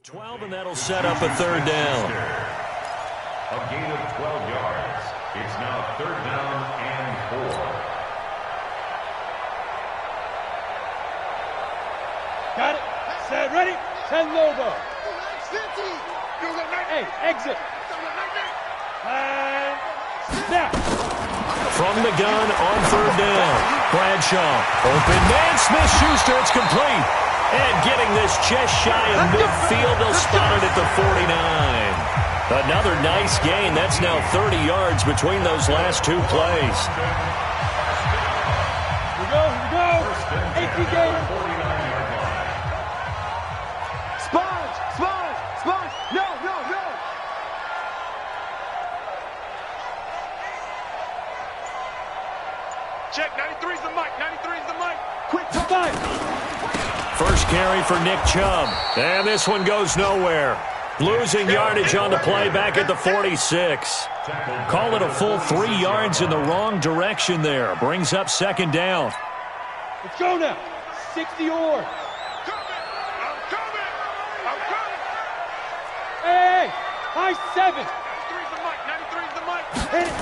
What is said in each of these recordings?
12, and that'll set up a third down. A gain of 12 yards. It's now third down and 4. Got it. Set. Ready. 10 Lobo. Hey, exit. And snap. From the gun on third down. Bradshaw. Open man. Smith-Schuster. It's complete. And getting this just shy of midfield. They'll spot it at the 49. Another nice gain. That's now 30 yards between those last two plays. Here we go. 80 game. Sponge. No. Check, 93's the mic. Quick, time. First carry for Nick Chubb. And this one goes nowhere. Losing yardage on the play back at the 46. Call it a full 3 yards in the wrong direction there. Brings up second down. Let's go now. 60 or. I'm coming. Hey, high 7. 93's the mic. Hit it.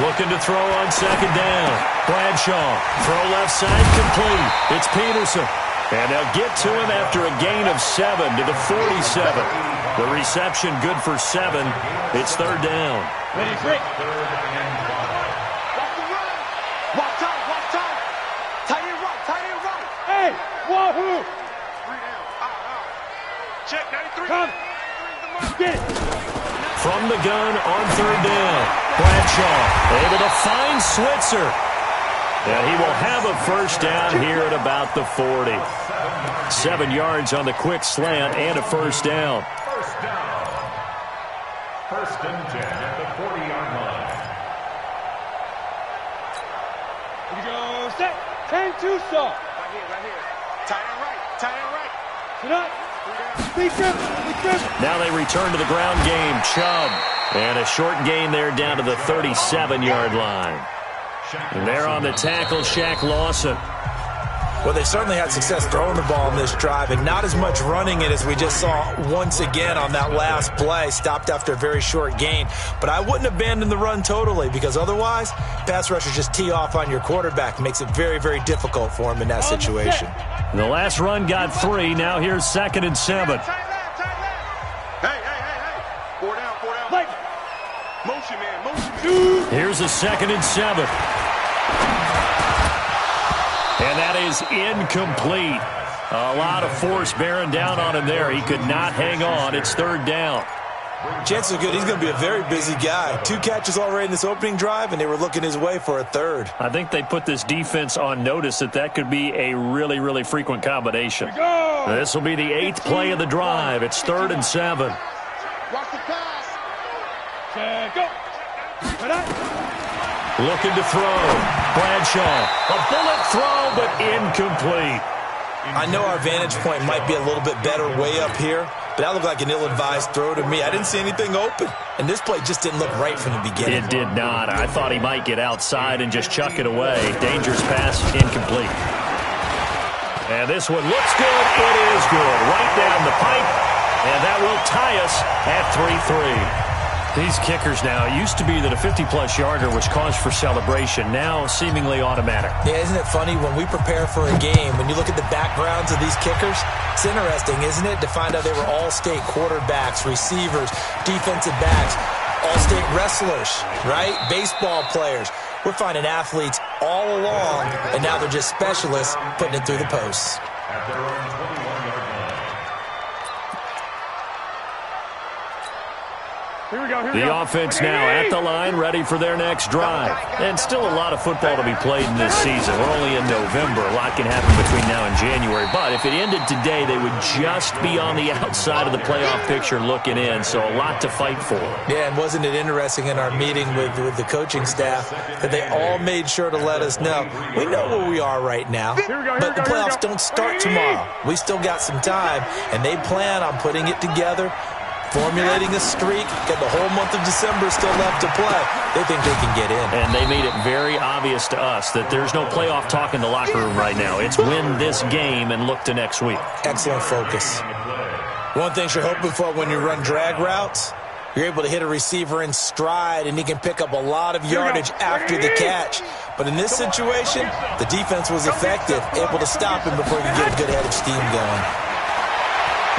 Looking to throw on second down. Bradshaw. Throw left side complete. It's Peterson. And they'll get to him after a gain of 7 to the 47. The reception good for 7. It's third down. Ready, break. Watch time. Tight end right. Hey, wahoo. 3 down. Check, 93. Come. 93's the mic. Get it. From the gun on third down. Bradshaw able to find Switzer. And he will have a first down here at about the 40. 7 yards on the quick slant and a first down. First and 10 at the 40-yard line. Here we go. Set. 10-2 saw. Right here. Tight end right. Sit up. Big trip. Now they return to the ground game. Chubb. And a short gain there down to the 37-yard line. And there on the tackle, Shaq Lawson. Well, they certainly had success throwing the ball in this drive, and not as much running it as we just saw once again on that last play. Stopped after a very short gain. But I wouldn't abandon the run totally, because otherwise, pass rushers just tee off on your quarterback. Makes it very, very difficult for him in that situation. The last run got 3. Now here's second and 7. Hey. 4 down. Like. Motion, man. Here's a second and 7. And that is incomplete. A lot of force bearing down on him there. He could not hang on. It's third down. Chances are good he's going to be a very busy guy. 2 catches already in this opening drive, and they were looking his way for a third. I think they put this defense on notice that could be a really, really frequent combination. This will be the 8th play of the drive. It's third and 7. Watch the pass. Go. Looking to throw. Bradshaw. A bullet throw, but incomplete. I know our vantage point might be a little bit better way up here, but that looked like an ill-advised throw to me. I didn't see anything open, and this play just didn't look right from the beginning. It did not. I thought he might get outside and just chuck it away. Dangerous pass, incomplete. And this one looks good. It is good. Right down the pipe, and that will tie us at 3-3. These kickers now, it used to be that a 50-plus yarder was cause for celebration. Now, seemingly automatic. Yeah, isn't it funny when we prepare for a game, when you look at the backgrounds of these kickers, it's interesting, isn't it, to find out they were all-state quarterbacks, receivers, defensive backs, all-state wrestlers, right? Baseball players. We're finding athletes all along, and now they're just specialists putting it through the posts. At their own 21-yard line. Here we go. The offense now at the line, ready for their next drive. And still a lot of football to be played in this season. We're only in November. A lot can happen between now and January. But if it ended today, they would just be on the outside of the playoff picture looking in. So a lot to fight for. Yeah, and wasn't it interesting in our meeting with the coaching staff that they all made sure to let us know, we know where we are right now, but the playoffs don't start tomorrow. We still got some time, and they plan on putting it together, formulating a streak, got the whole month of December still left to play. They think they can get in. And they made it very obvious to us that there's no playoff talk in the locker room right now. It's win this game and look to next week. Excellent focus. One thing you're hoping for when you run drag routes, you're able to hit a receiver in stride, and he can pick up a lot of yardage after the catch. But in this situation, the defense was effective, able to stop him before he could get a good head of steam going.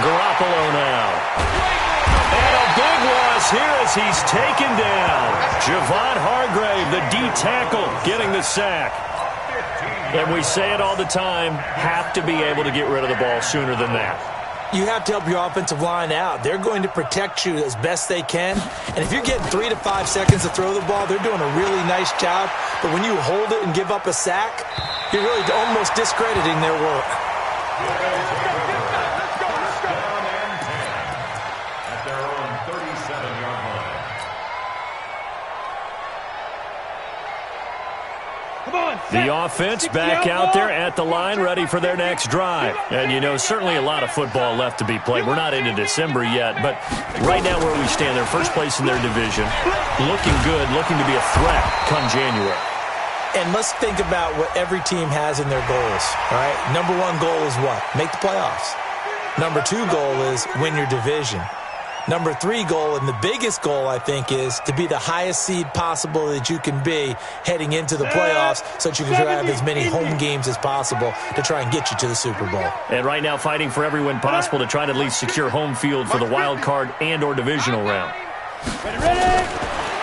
Garoppolo now. And a big loss here as he's taken down. Javon Hargrave, the D tackle, getting the sack. And we say it all the time, have to be able to get rid of the ball sooner than that. You have to help your offensive line out. They're going to protect you as best they can. And if you're getting 3 to 5 seconds to throw the ball, they're doing a really nice job. But when you hold it and give up a sack, you're really almost discrediting their work. The offense back out there at the line, ready for their next drive. And, you know, certainly a lot of football left to be played. We're not into December yet, but right now where we stand, they're first place in their division, looking good, looking to be a threat come January. And let's think about what every team has in their goals, all right? Number one goal is what? Make the playoffs. Number two goal is win your division. Number three goal, and the biggest goal, I think, is to be the highest seed possible that you can be heading into the playoffs so that you can have as many home games as possible to try and get you to the Super Bowl. And right now fighting for every win possible to try to at least secure home field for the wild card and or divisional round.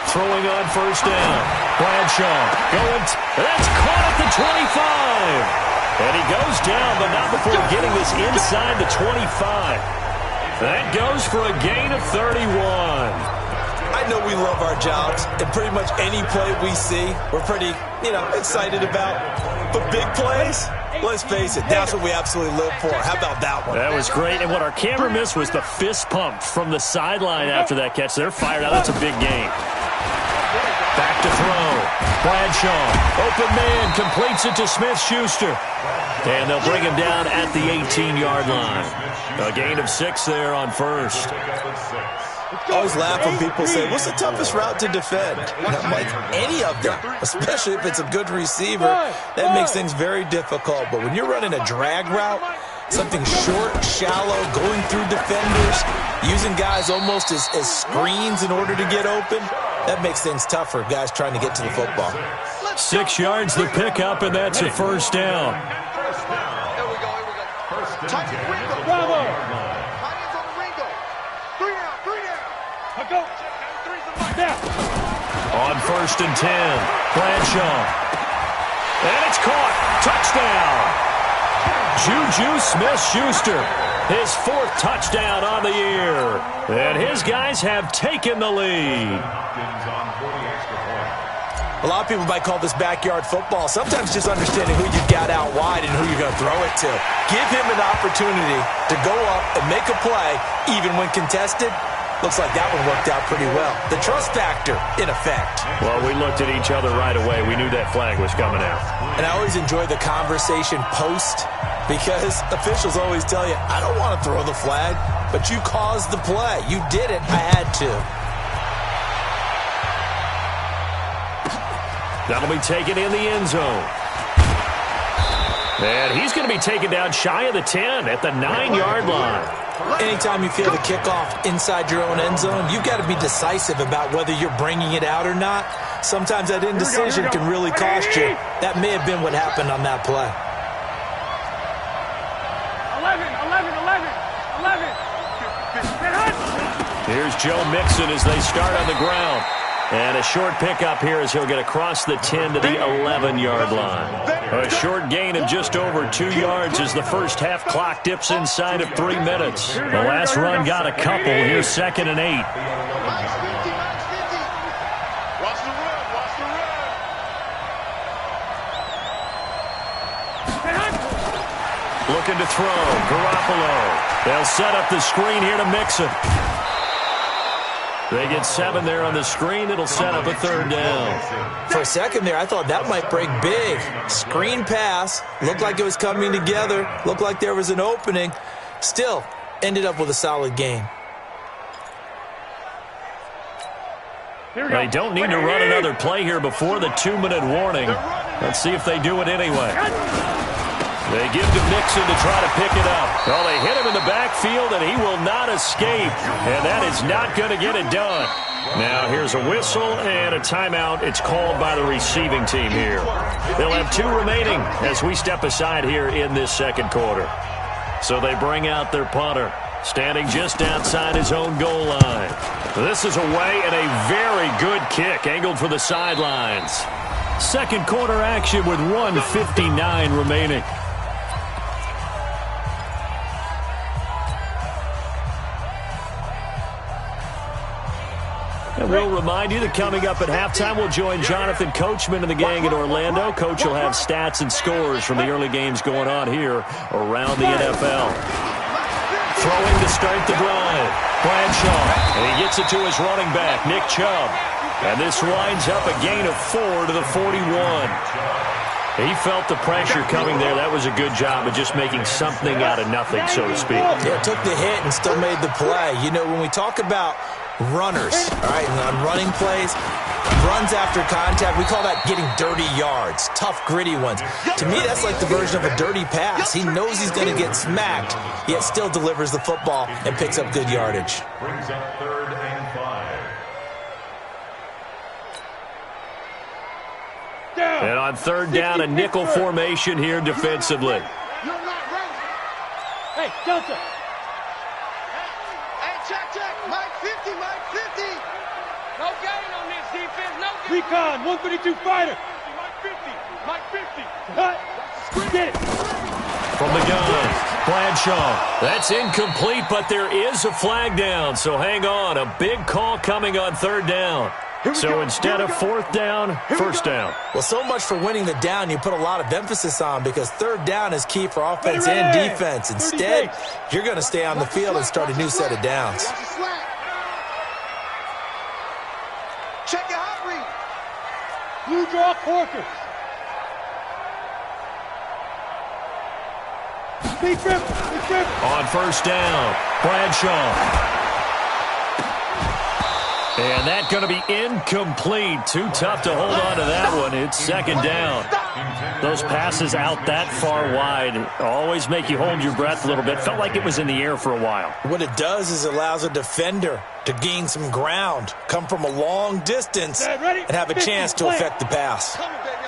Throwing on first down. Bradshaw going. That's caught at the 25. And he goes down, but not before getting this inside the 25. That goes for a gain of 31. I know we love our jobs, and pretty much any play we see, we're pretty, excited about. But big plays, let's face it, that's what we absolutely live for. How about that one? That was great, and what our camera missed was the fist pump from the sideline after that catch. They're fired out. That's a big gain. Back to throw. Bradshaw, open man, completes it to Smith-Schuster. And they'll bring him down at the 18-yard line. A gain of 6 there on first. I always laugh when people say, what's the toughest route to defend? And I'm like, any of them, especially if it's a good receiver. That makes things very difficult. But when you're running a drag route, something short, shallow, going through defenders, using guys almost as screens in order to get open, that makes things tougher, guys trying to get to the football. 6 yards the pickup, and that's a first down. Bravo! On first and 10, Bradshaw. And it's caught. Touchdown. Juju Smith-Schuster, his 4th touchdown on the year. And his guys have taken the lead. A lot of people might call this backyard football. Sometimes just understanding who you've got out wide and who you're going to throw it to. Give him an opportunity to go up and make a play, even when contested. Looks like that one worked out pretty well. The trust factor, in effect. Well, we looked at each other right away. We knew that flag was coming out. And I always enjoy the conversation post because officials always tell you, I don't want to throw the flag, but you caused the play. You did it. I had to. That'll be taken in the end zone. And he's going to be taken down shy of the 10 at the 9-yard line. Anytime you feel the kickoff inside your own end zone, you've got to be decisive about whether you're bringing it out or not. Sometimes that indecision can really cost you. That may have been what happened on that play. 11. Here's Joe Mixon as they start on the ground. And a short pickup here as he'll get across the 10 to the 11-yard line. A short gain of just over 2 yards as the first half clock dips inside of 3 minutes. The last run got a couple. Here's 2nd and 8. Watch the run. Watch the run. Looking to throw. Garoppolo. They'll set up the screen here to Mixon. They get 7 there on the screen. It'll set up a 3rd down. For a second there, I thought that might break big. Screen pass. Looked like it was coming together. Looked like there was an opening. Still, ended up with a solid game. They don't need to run another play here before the 2-minute warning. Let's see if they do it anyway. They give to Mixon to try to pick it up. Well, they hit him in the backfield, and he will not escape. And that is not going to get it done. Now, here's a whistle and a timeout. It's called by the receiving team here. They'll have 2 remaining as we step aside here in this second quarter. So they bring out their punter, standing just outside his own goal line. This is away and a very good kick, angled for the sidelines. Second quarter action with 1:59 remaining. And we'll remind you that coming up at halftime, we'll join Jonathan Coachman and the gang in Orlando. Coach will have stats and scores from the early games going on here around the NFL. Throwing to start the drive, Bradshaw, and he gets it to his running back, Nick Chubb. And this winds up a gain of 4 to the 41. He felt the pressure coming there. That was a good job of just making something out of nothing, so to speak. Yeah, took the hit and still made the play. You know, when we talk about runners, all right, and on running plays, runs after contact, we call that getting dirty yards, tough, gritty ones. To me, that's like the version of a dirty pass. He knows he's going to get smacked, yet still delivers the football and picks up good yardage. Brings up 3rd and 5. And on 3rd down, a nickel formation here defensively. You're not ready. Hey, Delta. Hey, check. Mike 50, Mike 50. No gain on this defense. No gain. Recon, 132 fighter. Mike 50. Cut. Get it. From the gun, Bradshaw. That's incomplete, but there is a flag down. So hang on. A big call coming on 3rd down. So instead of 4th down, 1st down. Well, so much for winning the down you put a lot of emphasis on, because 3rd down is key for offense and defense. Instead, you're going to stay on the field and start a new set of downs. Check your hot read. Blue draw Corker. Big grip. On 1st down, Bradshaw. And that's going to be incomplete. Too tough to hold on to that one. It's 2nd down. Those passes out that far wide always make you hold your breath a little bit. Felt like it was in the air for a while. What it does is it allows a defender to gain some ground, come from a long distance, and have a chance to affect the pass.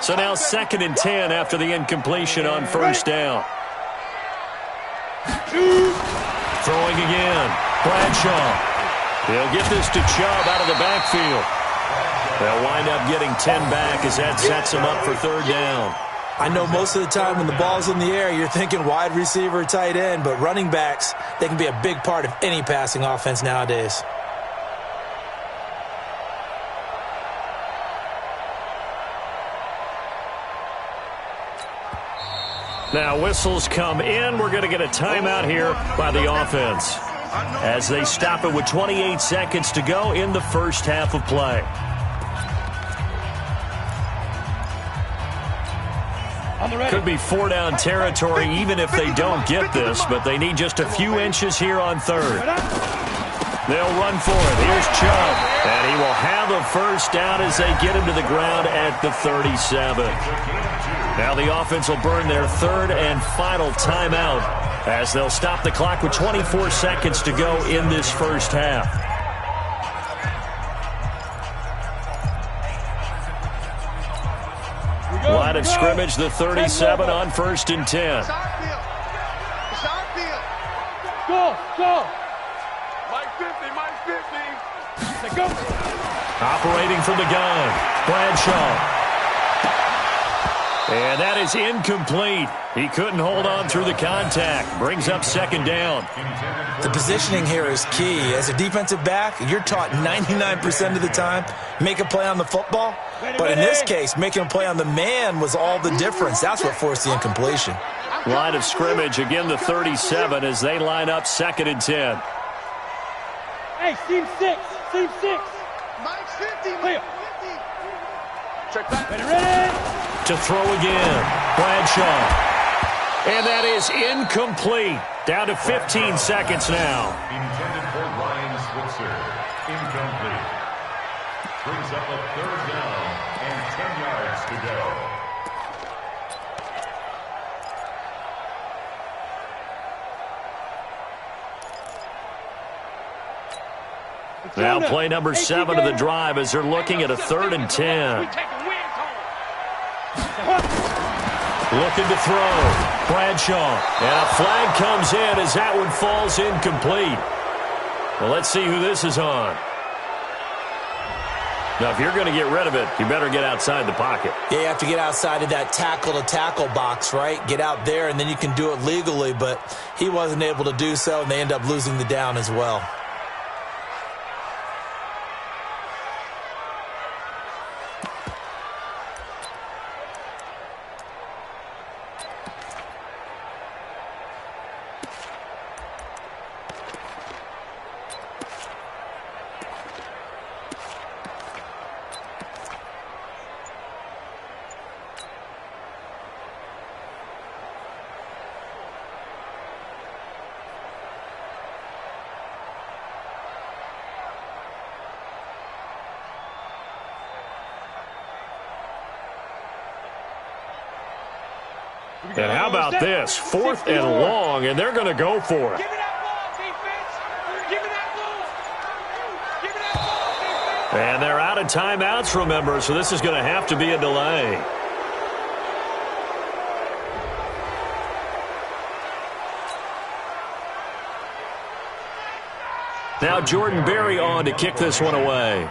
So now 2nd and 10 after the incompletion on 1st down. Throwing again. Bradshaw. He'll get this to Chubb out of the backfield. They'll wind up getting 10 back as that sets him up for 3rd down. I know most of the time when the ball's in the air, you're thinking wide receiver, tight end, but running backs, they can be a big part of any passing offense nowadays. Now whistles come in. We're going to get a timeout here by the offense, as they stop it with 28 seconds to go in the first half of play. Could be 4-down territory even if they don't get this, but they need just a few inches here on 3rd. They'll run for it. Here's Chubb, and he will have a 1st down as they get him to the ground at the 37. Now the offense will burn their 3rd and final timeout, as they'll stop the clock with 24 seconds to go in this first half. Line of scrimmage, the 37 on 1st and 10. It's our field. Go. Mike 50. Let's go. Operating from the gun, Bradshaw. And that is incomplete. He couldn't hold on through the contact. Brings up 2nd down. The positioning here is key. As a defensive back, you're taught 99% of the time, make a play on the football. But in this case, making a play on the man was all the difference. That's what forced the incompletion. Line of scrimmage, again the 37 as they line up 2nd and 10. Hey, team 6. Mike 50. Clear. Check back. Ready. To throw again, Bradshaw. And that is incomplete. Down to 15 seconds now. Intended for Ryan Switzer. Incomplete. Brings up a 3rd down and 10 yards to go. Now play number 7 of the drive as they're looking at a 3rd and 10. Looking to throw. Bradshaw. And a flag comes in as that one falls incomplete. Well, let's see who this is on. Now, if you're going to get rid of it, you better get outside the pocket. Yeah, you have to get outside of that tackle-to-tackle box, right? Get out there, and then you can do it legally, but he wasn't able to do so, and they end up losing the down as well. And how about this? 4th and long, and they're going to go for it. Give me that ball, defense. Give me that ball. Give me that ball, defense. And they're out of timeouts, remember, so this is going to have to be a delay. Now Jordan Berry on to kick this one away.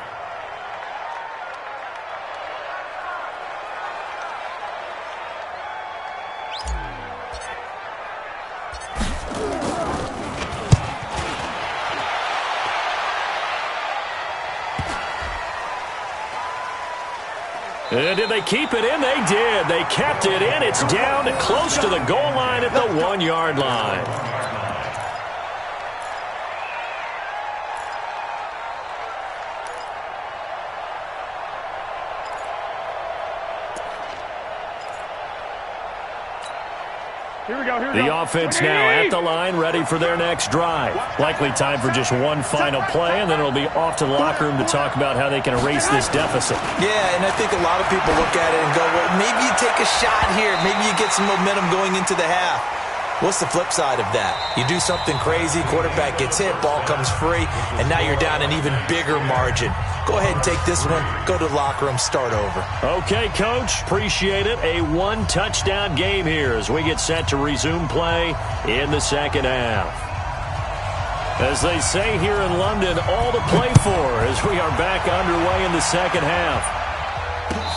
And did they keep it in? They did. They kept it in. It's down close to the goal line at the 1-yard line. Here we go. The offense now at the line, ready for their next drive. Likely time for just one final play, and then it'll be off to the locker room to talk about how they can erase this deficit. Yeah, and I think a lot of people look at it and go, well, maybe you take a shot here. Maybe you get some momentum going into the half. What's the flip side of that? You do something crazy, quarterback gets hit, ball comes free, and now you're down an even bigger margin. Go ahead and take this one, go to the locker room, start over. Okay, Coach, appreciate it. A 1-touchdown game here as we get set to resume play in the second half. As they say here in London, all to play for as we are back underway in the second half.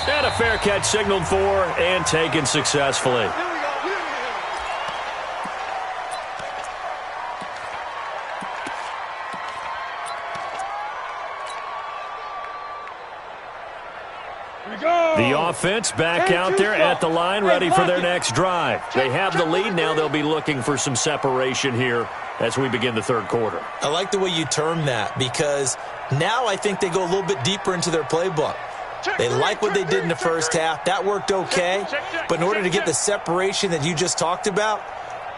And a fair catch signaled for and taken successfully. The offense back out there at the line, ready for their next drive. They have the lead now. They'll be looking for some separation here as we begin the third quarter. I like the way you term that because now I think they go a little bit deeper into their playbook. They like what they did in the first half. That worked okay. But in order to get the separation that you just talked about,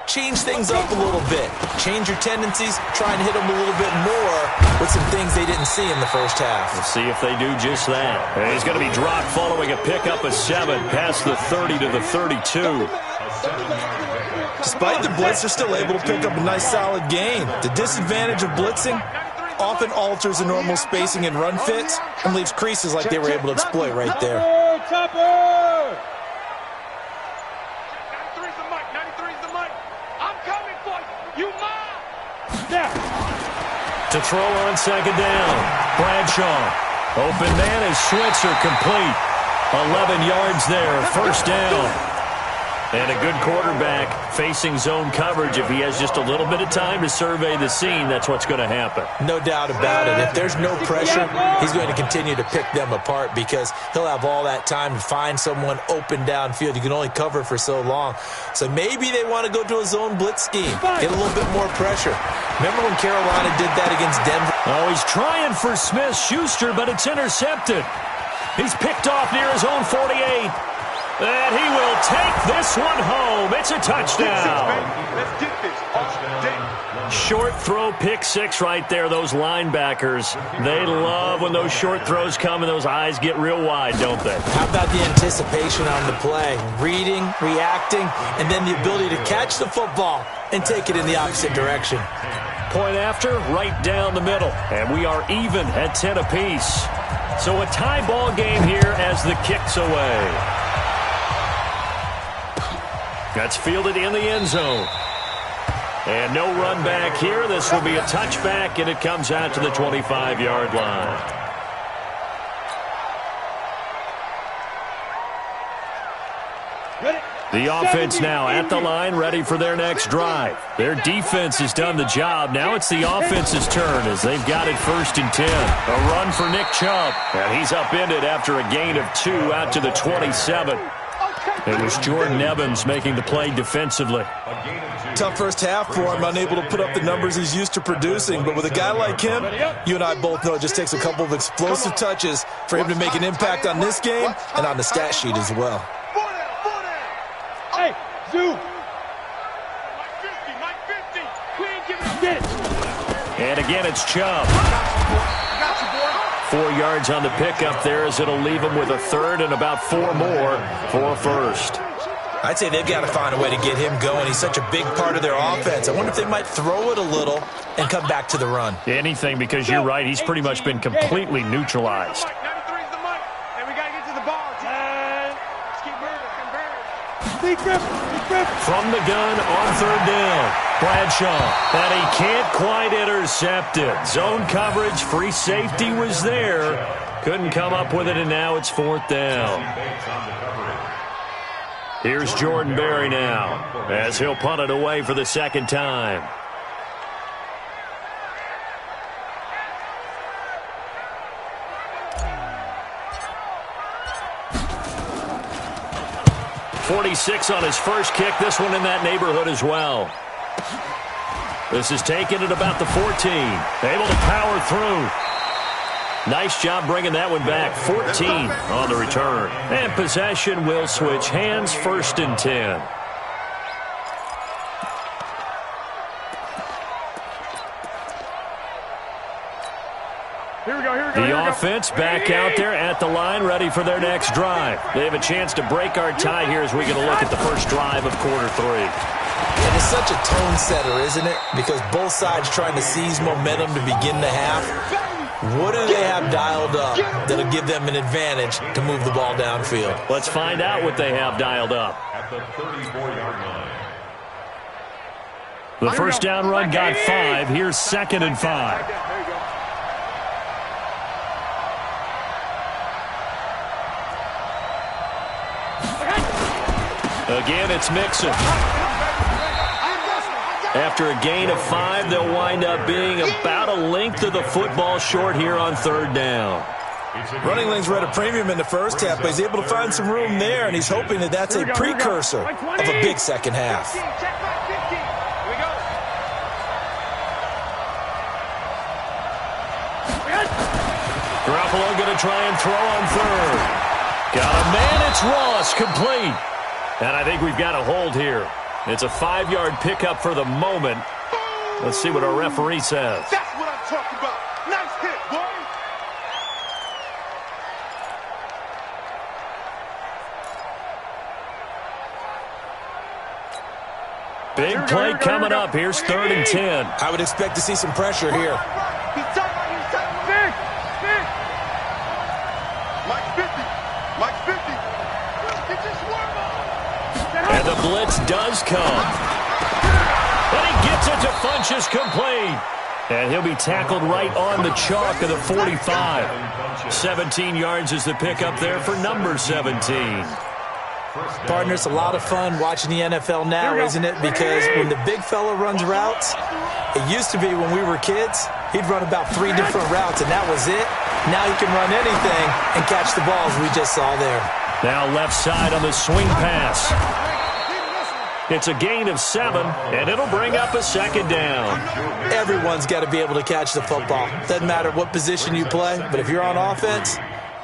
change things up a little bit. Change your tendencies. Try and hit them a little bit more with some things they didn't see in the first half. We'll see if they do just that. And he's going to be dropped following a pickup of 7 past the 30 to the 32. Despite the blitz, they're still able to pick up a nice solid gain. The disadvantage of blitzing often alters the normal spacing and run fits and leaves creases like they were able to exploit right there. Topper! 93's the mic. 93's the mic. I'm coming for you. You mine. Snap. To throw on second down. Bradshaw. Open man is Switzer complete. 11 yards there. First down. And a good quarterback facing zone coverage. If he has just a little bit of time to survey the scene, that's what's going to happen. No doubt about it. If there's no pressure, he's going to continue to pick them apart because he'll have all that time to find someone open downfield. You can only cover for so long. So maybe they want to go to a zone blitz scheme, get a little bit more pressure. Remember when Carolina did that against Denver? Oh, he's trying for Smith-Schuster, but it's intercepted. He's picked off near his own 48. And he will take this one home. It's a touchdown. Let's get this. Short throw, pick six right there. Those linebackers, they love when those short throws come and those eyes get real wide, don't they? How about the anticipation on the play? Reading, reacting, and then the ability to catch the football and take it in the opposite direction. Point after, right down the middle. And we are even at 10 apiece. So a tie ball game here as the kick's away. That's fielded in the end zone. And no run back here. This will be a touchback, and it comes out to the 25-yard line. The offense now at the line, ready for their next drive. Their defense has done the job. Now it's the offense's turn as they've got it 1st and 10. A run for Nick Chubb. And he's upended after a gain of 2 out to the 27. It was Jordan Evans making the play defensively. Tough first half for him, unable to put up the numbers he's used to producing. But with a guy like him, you and I both know it just takes a couple of explosive touches for him to make an impact on this game and on the stat sheet as well. Hey, Zoo. Mike 50. We ain't giving a shit. And again, it's Chubb. 4 yards on the pickup there as it'll leave him with a third and about 4 more for a first. I'd say they've got to find a way to get him going. He's such a big part of their offense. I wonder if they might throw it a little and come back to the run. Anything, because you're right. He's pretty much been completely neutralized. 93 is the money. And we got to get to the ball. Let's keep moving. From the gun on 3rd down. Bradshaw. And he can't quite intercept it. Zone coverage, free safety was there. Couldn't come up with it, and now it's 4th down. Here's Jordan Berry now as he'll punt it away for the 2nd time. .46 on his first kick. This one in that neighborhood as well. This is taken at about the 14. Able to power through. Nice job bringing that one back. 14 on the return. And possession will switch hands. 1st and 10. The offense back out there at the line, ready for their next drive. They have a chance to break our tie here as we get a look at the first drive of quarter 3. And it's such a tone setter, isn't it? Because both sides trying to seize momentum to begin the half. What do they have dialed up that'll give them an advantage to move the ball downfield? Let's find out what they have dialed up. At the 34-yard line. The first down run got 5. Here's 2nd and 5. Again, it's Mixon. After a gain of 5, they'll wind up being about a length of the football short here on 3rd down. Running lanes were at a premium in the first half, but he's able to find some room there, and he's hoping that that's a precursor of a big second half. Garoppolo going to try and throw on 3rd. Got a man, it's Ross, complete. And I think we've got a hold here. It's a 5-yard pickup for the moment. Let's see what our referee says. That's what I'm talking about. Nice hit, boy. Big play coming up. Here's 3rd and 10. I would expect to see some pressure here. And the blitz does come. And he gets it to Funchess complete. And he'll be tackled right on the chalk of the 45. 17 yards is the pickup there for number 17. Partner, it's a lot of fun watching the NFL now, isn't it? Because when the big fella runs routes, it used to be when we were kids, he'd run about 3 different routes, and that was it. Now he can run anything and catch the balls we just saw there. Now left side on the swing pass. It's a gain of 7, and it'll bring up a 2nd down. Everyone's got to be able to catch the football. Doesn't matter what position you play, but if you're on offense,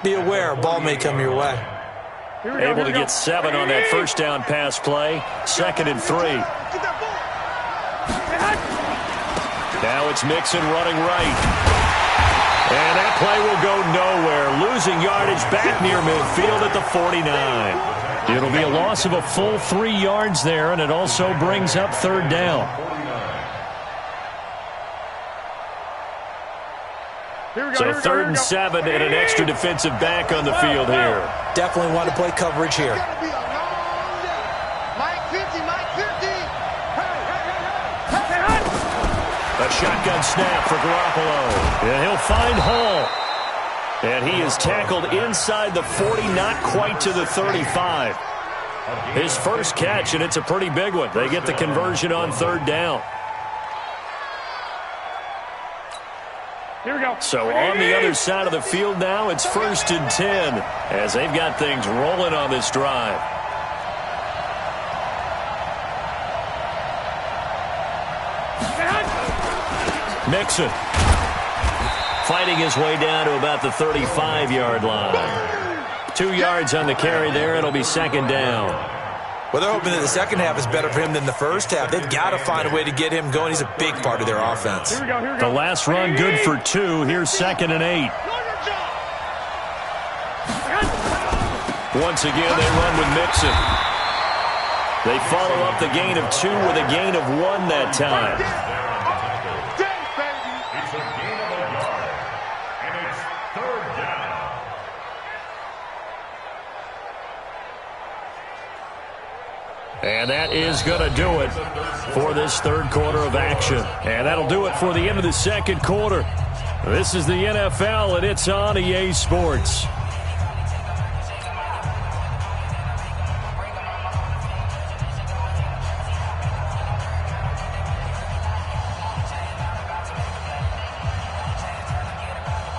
be aware a ball may come your way. Able to get 7 on that first down pass play. 2nd and 3. Now it's Mixon running right. And that play will go nowhere. Losing yardage back near midfield at the 49. It'll be a loss of a full 3 yards there, and it also brings up 3rd down. So 3rd and 7 and an extra defensive back on the field here. Definitely want to play coverage here. A shotgun snap for Garoppolo. Yeah, he'll find Hall. And he is tackled inside the 40, not quite to the 35. His first catch, and it's a pretty big one. They get the conversion on 3rd down. Here we go. So on the other side of the field now, it's 1st and 10 as they've got things rolling on this drive. Mixon fighting his way down to about the 35-yard line. 2 yards on the carry there. It'll be 2nd down. Well, they're hoping that the second half is better for him than the first half. They've got to find a way to get him going. He's a big part of their offense. Here we go. The last run good for 2. Here's 2nd and 8. Once again, they run with Mixon. They follow up the gain of 2 with a gain of 1 that time. It's a gain of a yard. And it's 3rd down. And that is going to do it for this 3rd quarter of action. And that'll do it for the end of the 2nd quarter. This is the NFL, and it's on EA Sports.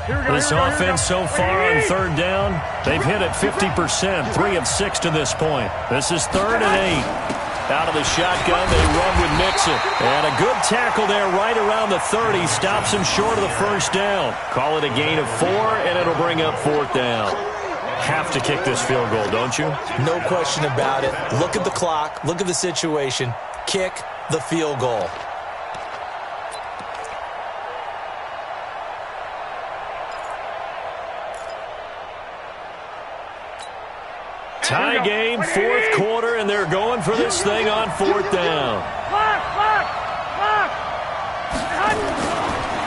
This offense so far on 3rd down, they've hit it 50%, 3 of 6 to this point. This is 3rd and 8. Out of the shotgun, they run with Mixon. And a good tackle there right around the 30. Stops him short of the 1st down. Call it a gain of 4, and it'll bring up 4th down. Have to kick this field goal, don't you? No question about it. Look at the clock. Look at the situation. Kick the field goal. Tie game, 4th quarter, and they're going for this thing on 4th down.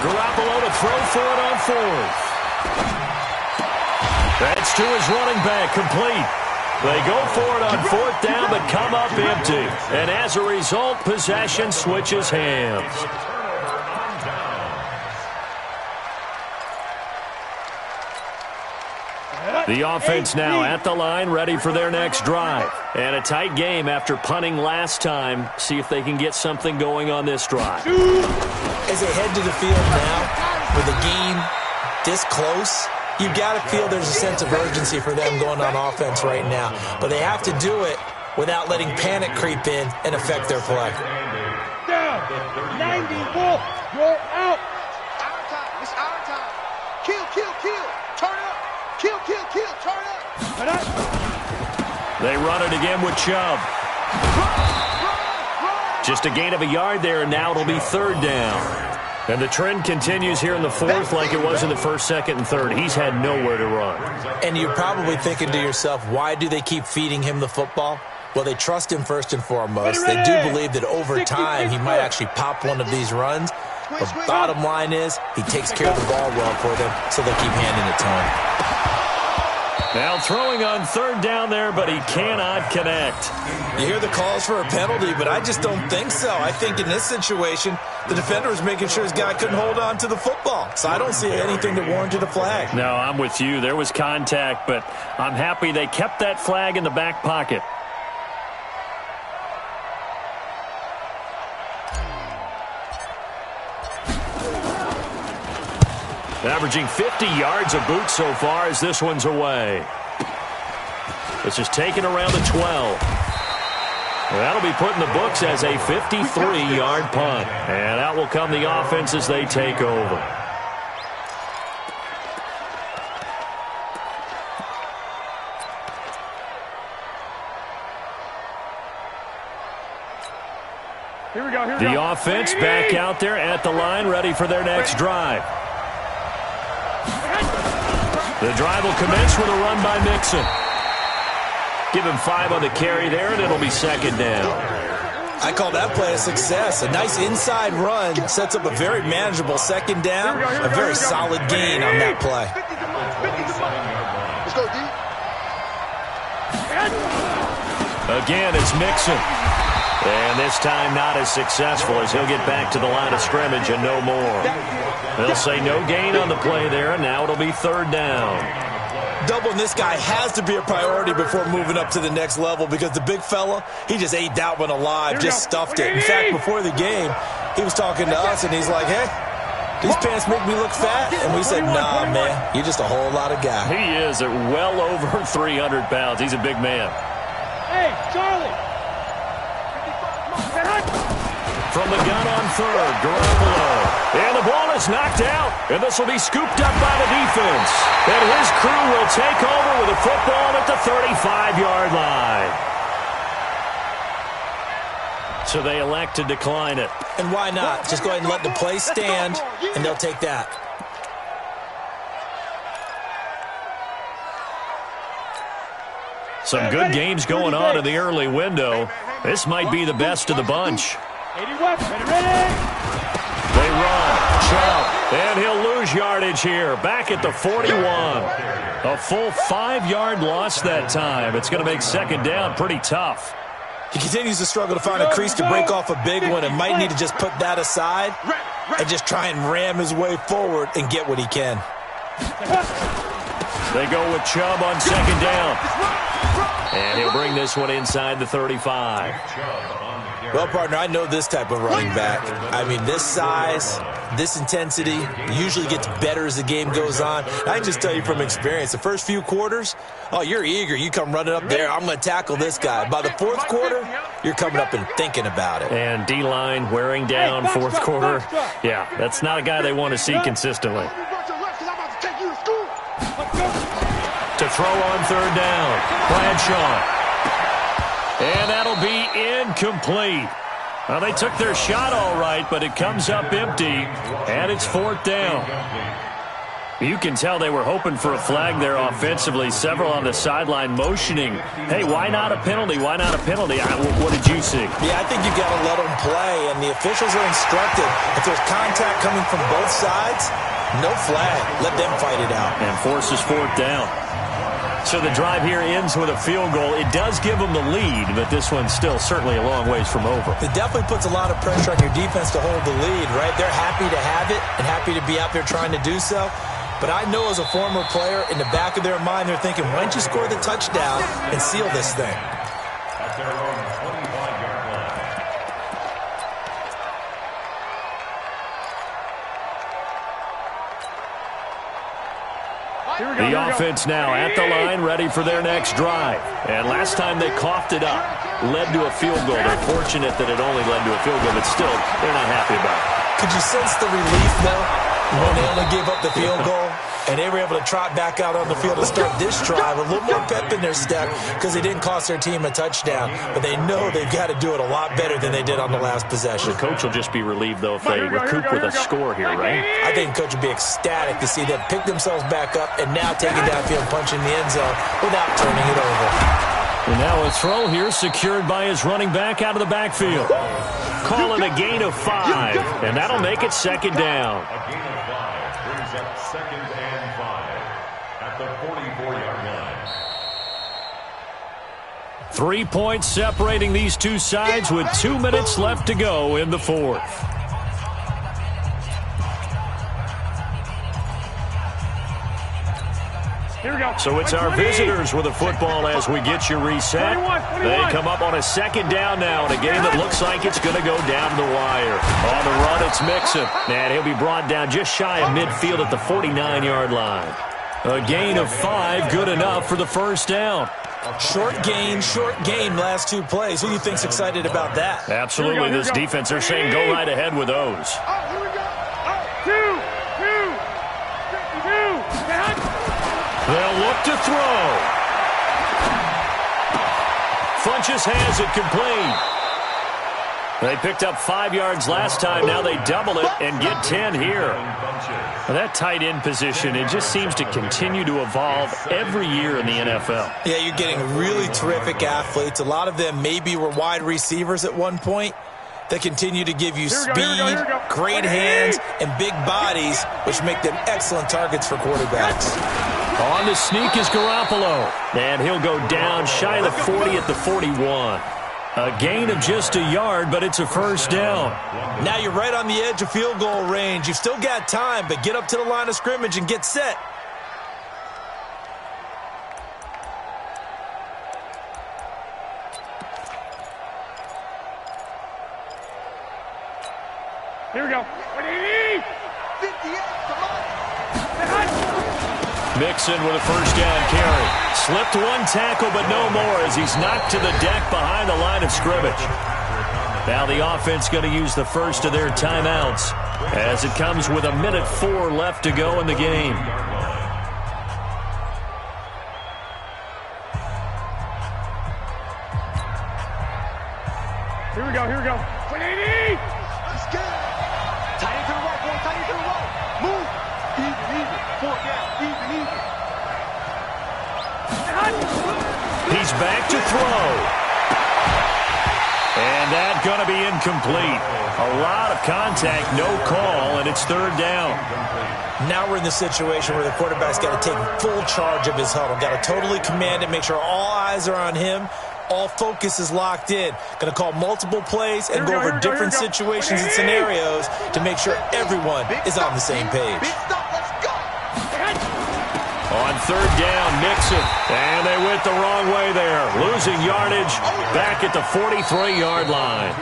Garoppolo to throw for it on 4th. That's to his running back, complete. They go for it on 4th down, but come up empty. And as a result, possession switches hands. The offense now at the line, ready for their next drive. And a tight game after punting last time. See if they can get something going on this drive. As they head to the field now, with a game this close, you've got to feel there's a sense of urgency for them going on offense right now. But they have to do it without letting panic creep in and affect their play. Down. 90 ball. You're out. Our time. It's our time. Kill, kill, kill. Turn up. Kill, kill, kill. Turn up. They run it again with Chubb. Just a gain of a yard there, and now it'll be 3rd down. And the trend continues here in the 4th like it was in the 1st, 2nd, and 3rd. He's had nowhere to run. And you're probably thinking to yourself, why do they keep feeding him the football? Well, they trust him first and foremost. They do believe that over time he might actually pop one of these runs. But bottom line is he takes care of the ball well for them, so they keep handing it to him. Now throwing on 3rd down there, but he cannot connect. You hear the calls for a penalty, but I just don't think so. I think in this situation, the defender was making sure his guy couldn't hold on to the football. So I don't see anything that warranted a flag. No, I'm with you. There was contact, but I'm happy they kept that flag in the back pocket. Averaging 50 yards a boot so far as this one's away. This is taken around the 12. That'll be put in the books as a 53-yard punt. And out will come the offense as they take over. Here we go. The offense back out there at the line, ready for their next drive. The drive will commence with a run by Mixon. Give him 5 on the carry there, and it'll be 2nd down. I call that play a success. A nice inside run sets up a very manageable second down, a very solid gain on that play. Let's go, D. Again, it's Mixon. And this time not as successful as he'll get back to the line of scrimmage and no more. They'll say no gain on the play there, and now it'll be third down. Doubling this guy has to be a priority before moving up to the next level because the big fella, he just ate that one alive, just stuffed it. In fact, before the game, he was talking to us, and he's like, hey, these pants make me look fat. And we said, nah, man, you're just a whole lot of guy. He is at well over 300 pounds. He's a big man. Hey, Charlie. From the gun on third, Garoppolo. And the ball is knocked out. And this will be scooped up by the defense. And his crew will take over with the football at the 35-yard line. So they elect to decline it. And why not? Just go ahead and let the play stand, and they'll take that. Some good games going on in the early window. This might be the best of the bunch. They run, Chubb, and he'll lose yardage here. Back at the 41. A full 5-yard loss that time. It's going to make second down pretty tough. He continues to struggle to find a crease to break off a big one and might need to just put that aside and just try and ram his way forward and get what he can. They go with Chubb on second down. And he'll bring this one inside the 35. Well, partner, I know this type of running back. I mean, this size, this intensity usually gets better as the game goes on. I can just tell you from experience, the first few quarters, oh, you're eager. You come running up there, I'm going to tackle this guy. By the fourth quarter, you're coming up and thinking about it. And D-line wearing down fourth quarter. Yeah, that's not a guy they want to see consistently. To throw on third down, Bradshaw. And that'll be incomplete. Well, they took their shot all right, but it comes up empty, and it's fourth down. You can tell they were hoping for a flag there offensively. Several on the sideline motioning, hey, why not a penalty? Why not a penalty? What did you see? Yeah, I think you got to let them play, and the officials are instructed. If there's contact coming from both sides, no flag. Let them fight it out. And forces fourth down. So the drive here ends with a field goal. It does give them the lead, but this one's still certainly a long ways from over. It definitely puts a lot of pressure on your defense to hold the lead, right? They're happy to have it and happy to be out there trying to do so. But I know as a former player, in the back of their mind, they're thinking, why don't you score the touchdown and seal this thing? At their own 25-yard line. The offense now at the line, ready for their next drive. And last time they coughed it up, led to a field goal. They're fortunate that it only led to a field goal, but still, they're not happy about it. Could you sense the relief, though, when they only gave up the field goal? And they were able to trot back out on the field to start this drive. A little more pep in their step because they didn't cost their team a touchdown. But they know they've got to do it a lot better than they did on the last possession. The coach will just be relieved, though, if they recoup with a score here, right? I think the coach will be ecstatic to see them pick themselves back up and now take it downfield, punching the end zone without turning it over. And now a throw here secured by his running back out of the backfield. Calling a gain of 5, and that'll make it second down. A gain of 5 brings up second and 5 at the 44-yard line. 3 points separating these two sides with 2 minutes left to go in the fourth. So it's our visitors with the football as we get you reset. They come up on a second down now in a game that looks like it's going to go down the wire. On the run, it's Mixon. And he'll be brought down just shy of midfield at the 49-yard line. A gain of 5, good enough for the first down. Short gain, last 2 plays. Who do you think's excited about that? Absolutely, this defense, they're saying go right ahead with those. They'll look to throw. Funches has it complete. They picked up 5 yards last time. Now they double it and get 10 here. Well, that tight end position, it just seems to continue to evolve every year in the NFL. Yeah, you're getting really terrific athletes. A lot of them maybe were wide receivers at one point. They continue to give you speed, great hands, and big bodies, which make them excellent targets for quarterbacks. On the sneak is Garoppolo. And he'll go down shy of the 40 at the 41. A gain of just a yard, but it's a first down. Now you're right on the edge of field goal range. You've still got time, but get up to the line of scrimmage and get set. Here we go. 58, come on. Mixon with a first down carry. Slipped one tackle, but no more as he's knocked to the deck behind the line of scrimmage. Now the offense going to use the first of their timeouts as it comes with 1:04 left to go in the game. Here we go, here we go. 180! Let's get it. Tight end to the right, boy. Tight end to the right. Move. Even. 4 down. Even. He's back to throw. And that's going to be incomplete. A lot of contact, no call, and it's third down. Now we're in the situation where the quarterback's got to take full charge of his huddle. Got to totally command it, make sure all eyes are on him. All focus is locked in. Going to call multiple plays and go over different situations and scenarios to make sure everyone is on the same page. Big stop. Let's go. On third down, Mixon. And they went the wrong way there. Losing yardage back at the 43-yard line.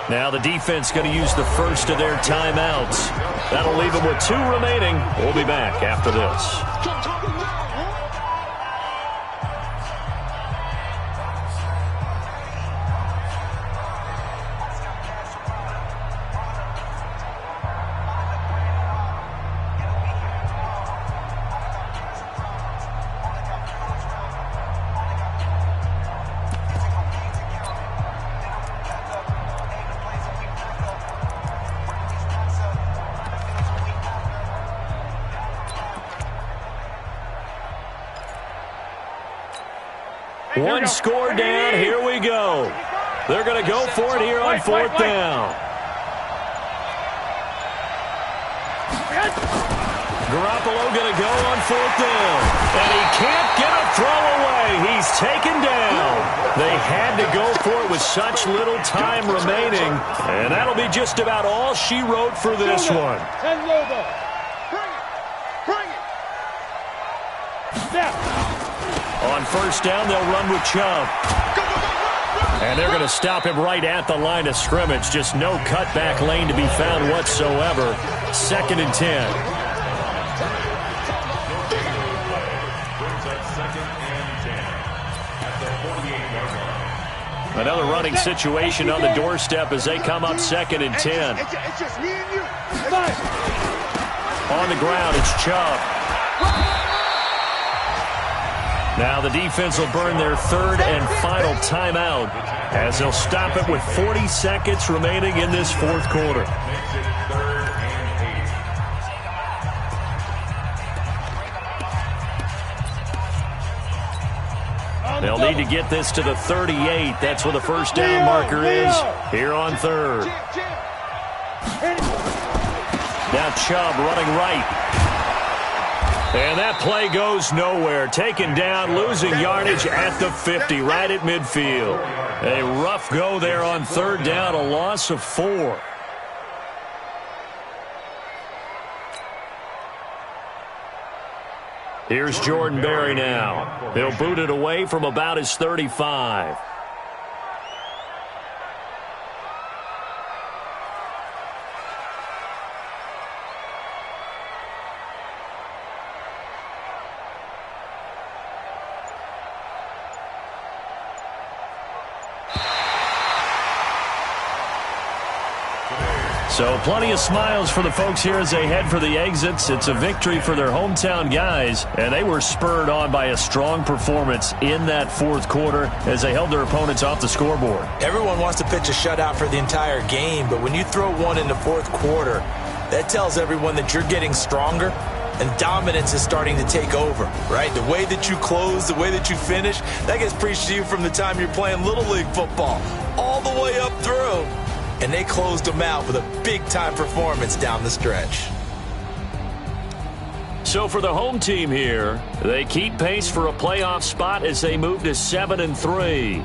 Now the defense going to use the first of their timeouts. That'll leave them with 2 remaining. We'll be back after this. One score down. Here we go. They're going to go for it here on fourth down. Garoppolo going to go on fourth down. And he can't get a throw away. He's taken down. They had to go for it with such little time remaining. And that'll be just about all she wrote for this one. Bring it. Snap. On first down, they'll run with Chubb. And they're going to stop him right at the line of scrimmage. Just no cutback lane to be found whatsoever. 2nd and 10. Another running situation on the doorstep as they come up 2nd and 10. It's just me and you. On the ground, it's Chubb. Now the defense will burn their 3rd and final timeout as they'll stop it with 40 seconds remaining in this 4th quarter. They'll need to get this to the 38. That's where the first down marker is here on 3rd. Now Chubb running right. And that play goes nowhere. Taken down, losing yardage at the 50, right at midfield. A rough go there on 3rd down, a loss of 4. Here's Jordan Berry now. He'll boot it away from about his 35. So plenty of smiles for the folks here as they head for the exits. It's a victory for their hometown guys, and they were spurred on by a strong performance in that fourth quarter as they held their opponents off the scoreboard. Everyone wants to pitch a shutout for the entire game, but when you throw one in the fourth quarter, that tells everyone that you're getting stronger and dominance is starting to take over, right? The way that you close, the way that you finish, that gets preached to you from the time you're playing Little League football all the way up through. And they closed them out with a big-time performance down the stretch. So for the home team here, they keep pace for a playoff spot as they move to 7-3.